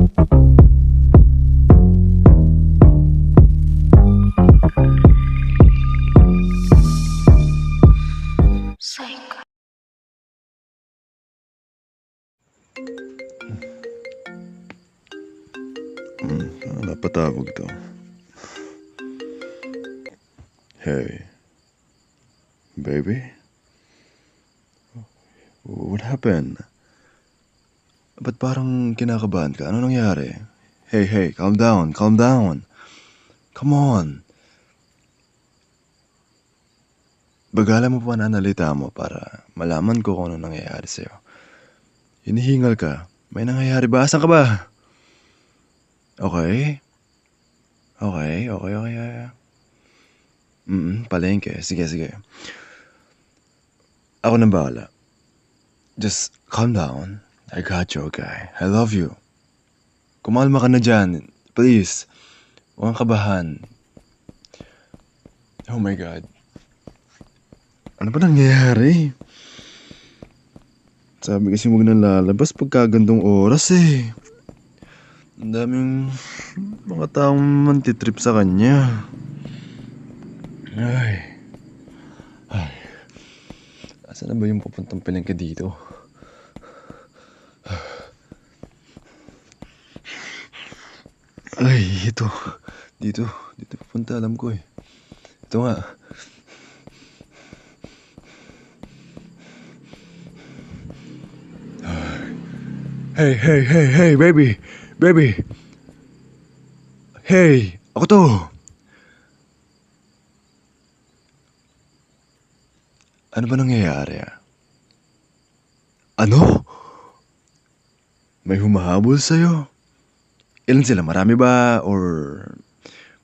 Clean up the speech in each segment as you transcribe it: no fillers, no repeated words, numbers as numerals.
Psycho. Napatawag to. Hey, baby? What happened? Ba't parang kinakabahan ka? Ano nangyari? Hey, calm down. Come on. Bagalan mo pa nanalita mo para malaman ko kung ano nangyayari sa'yo. Hinihingal ka. May nangyayari ba? Asan ka ba? Okay. Palengke. Sige. Ako nang bahala. Just calm down. I got you, okay? I love you. Kumalma ka na dyan. Please. Huwag kang kabahan. Oh my God. Ano ba nangyayari? Sabi kasi huwag nang lalabas pagkagandong oras eh. Ang daming mga taong mantitrip sa kanya. Ay. Asan na ba yung papuntang palengke dito? Ay, ito. Dito papunta, alam ko eh. Ito nga. Hey, baby. Hey, ako to. Ano ba nangyayari ah? Ano? May humahabol sa'yo? Ilan sila? Marami ba? Or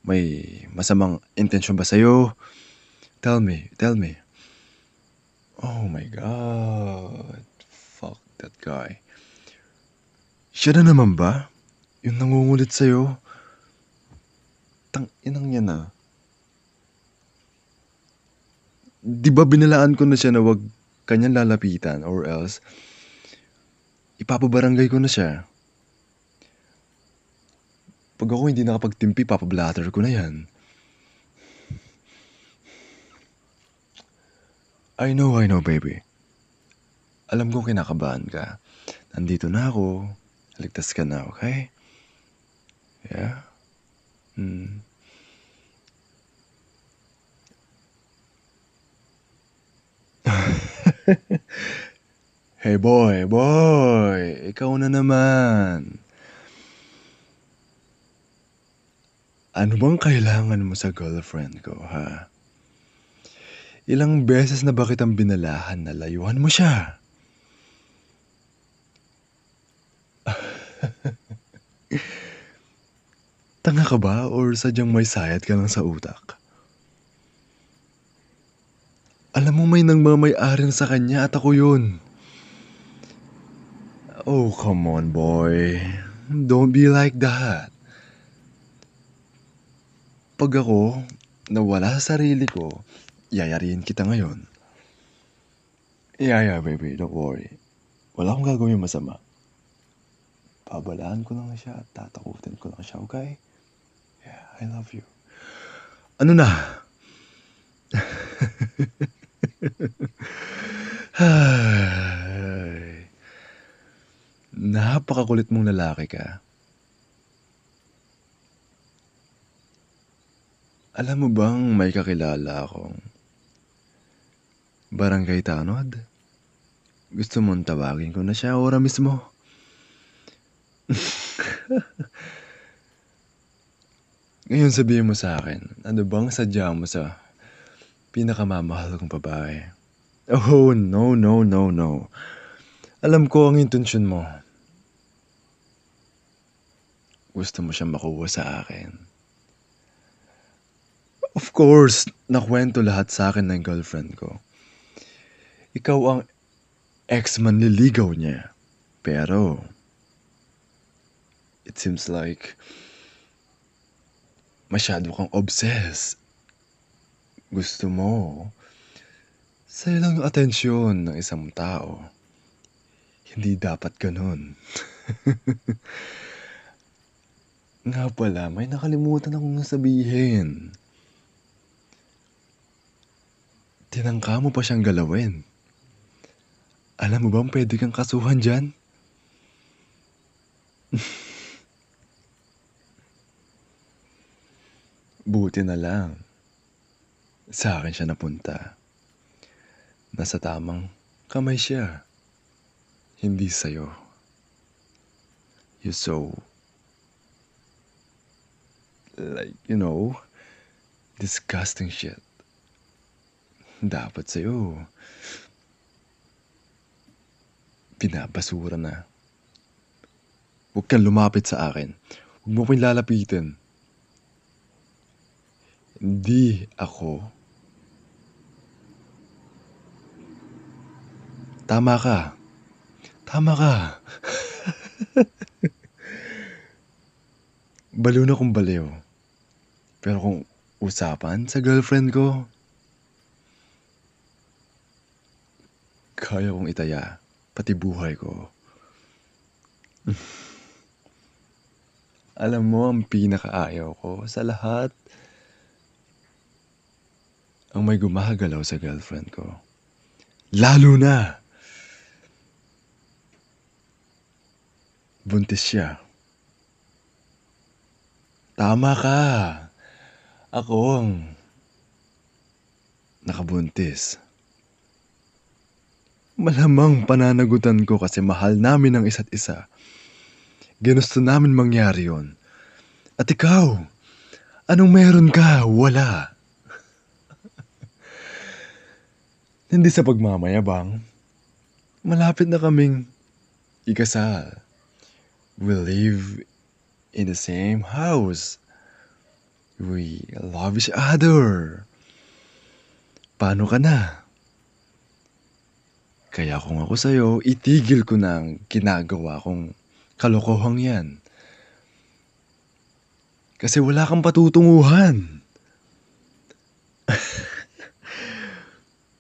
may masamang intensyon ba sa'yo? Tell me. Oh my God. Fuck that guy. Siya na naman ba? Yung nangungulit sa'yo? Inang niya na. Di ba binalaan ko na siya na wag kanyang lalapitan or else ipapabarangay ko na siya. Pag ako hindi nakapagtimpi, papablatter ko na yan. I know, baby. Alam ko kinakabahan ka. Nandito na ako. Ligtas ka na, okay? Yeah? Hey boy, ikaw na naman. Ano bang kailangan mo sa girlfriend ko, ha? Ilang beses na ba kitang binalahan na layuhan mo siya? Tanga ka ba or sadyang may sayad ka lang sa utak? Alam mo may nagmamay-ari sa kanya at ako yun. Oh, come on, boy. Don't be like that. Pag ako nawala sa sarili ko, yayariin kita ngayon. Yeah, baby, don't worry. Wala akong gagawin masama. Babalaan ko lang siya at tatakutin ko lang siya, okay? Yeah, I love you. Ano na? Ay, napakakulit mong lalaki ka. Alam mo bang may kakilala akong barangay tanod? Gusto mong tawagin ko na siya ora mismo? Ngayon sabihin mo sa akin, ano bang sadya mo sa pinakamamahal kong babae? Oh, no. Alam ko ang intensyon mo. Gusto mo siyang makuha sa akin. Of course, nakwento lahat sa akin ng girlfriend ko. Ikaw ang ex-manliligaw niya. Pero, it seems like masyado kang obsessed. Gusto mo sa'yo lang yung atensyon ng isang tao. Hindi dapat ganun. Nga pala, may nakalimutan akong sabihin. Tinangka mo pa siyang galawin. Alam mo bang pwede kang kasuhan dyan? Buti na lang. Sa akin siya napunta. Nasa tamang kamay siya. Hindi sa'yo. You're so... like, disgusting shit. Dapat sa'yo. Pinabasura na. Huwag kang lumapit sa akin. Huwag mo kong lalapitin. Hindi ako. Tama ka. Tama ka. Baliw na kung baliw. Pero kung usapan sa girlfriend ko, kaya kong itaya, pati buhay ko. Alam mo, ang pinakaayaw ko sa lahat, ang may gumagalaw sa girlfriend ko. Lalo na, buntis siya. Tama ka. Ako ang nakabuntis. Malamang pananagutan ko kasi mahal namin ang isa't isa. Ginusto namin mangyari yon. At ikaw, anong meron ka? Wala. Hindi sa pagmamayabang. Malapit na kaming ikasal. We live in the same house. We love each other. Paano ka na? Kaya kung ako sa'yo, itigil ko na ang ginagawa kong kalokohang yan. Kasi wala kang patutunguhan.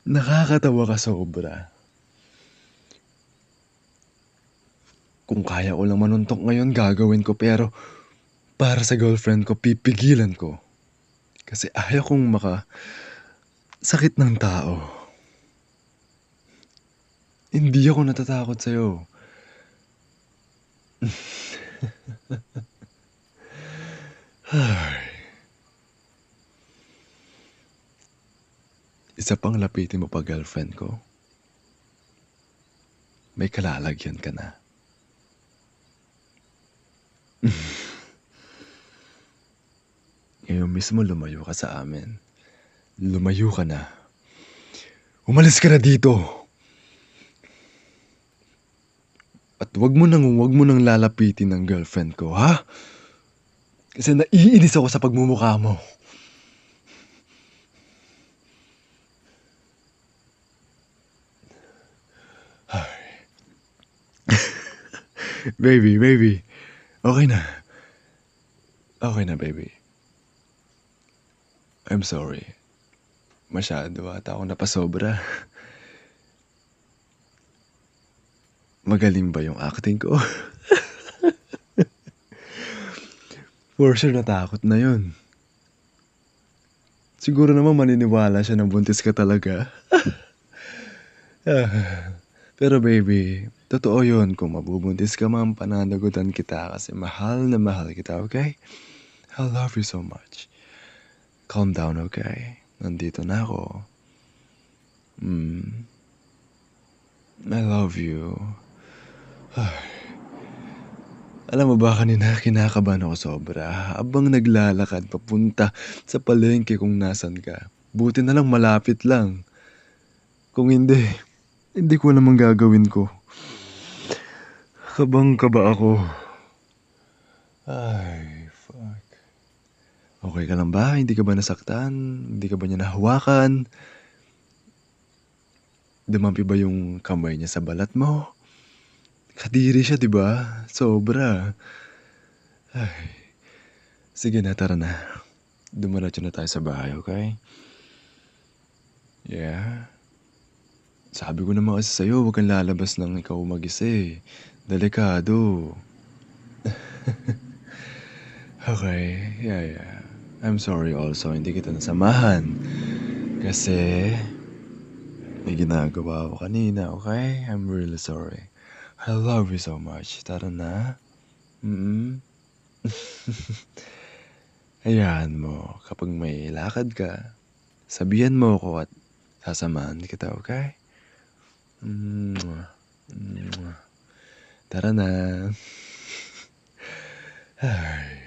Nakakatawa ka sobra. Kung kaya ko lang manuntok ngayon, gagawin ko. Pero para sa girlfriend ko, pipigilan ko. Kasi ayaw kong sakit ng tao. Hindi ako natatakot sa'yo. Isa pang lapitin mo pa girlfriend ko. May kalalagyan ka na. Ngayon mismo lumayo ka sa amin. Lumayo ka na. Umalis ka na dito. At wag mo nang lalapitin ng girlfriend ko, ha? Kasi naiinis ako sa pagmumukha mo. Baby. Okay na. Okay na, baby. I'm sorry. Masyado ata ako napasobra. Magaling ba yung acting ko? For sure natakot na yun. Siguro naman maniniwala siya na buntis ka talaga. Pero baby, totoo yun. Kung mabubuntis ka man, pananagutan kita kasi mahal na mahal kita, okay? I love you so much. Calm down, okay? Nandito na ako. I love you. Alam mo ba, kanina kinakabahan ako sobra habang naglalakad papunta sa palengke kung nasan ka. Buti na lang malapit lang. Kung hindi ko naman gagawin ko. Kabang-kaba ako. Ay, fuck. Okay ka lang ba? Hindi ka ba nasaktan? Hindi ka ba niya nahawakan? Dumampi ba yung kamay niya sa balat mo? Kadiri siya, di ba? Sobra. Ay. Sige na, tara na. Dumiretso na tayo sa bahay, okay? Yeah. Sabi ko naman kasi sa'yo, huwag kang lalabas ng ikaw mag-isa eh. Delikado. Okay, yeah. I'm sorry also hindi kita nasamahan. Kasi may ginagawa ako kanina, okay? I'm really sorry. I love you so much. Tara na. Mm. Hayaan mo kapag may lakad ka, sabihan mo ako at sasamahan kita, okay? Mwah, mwah. Tara na. Ay.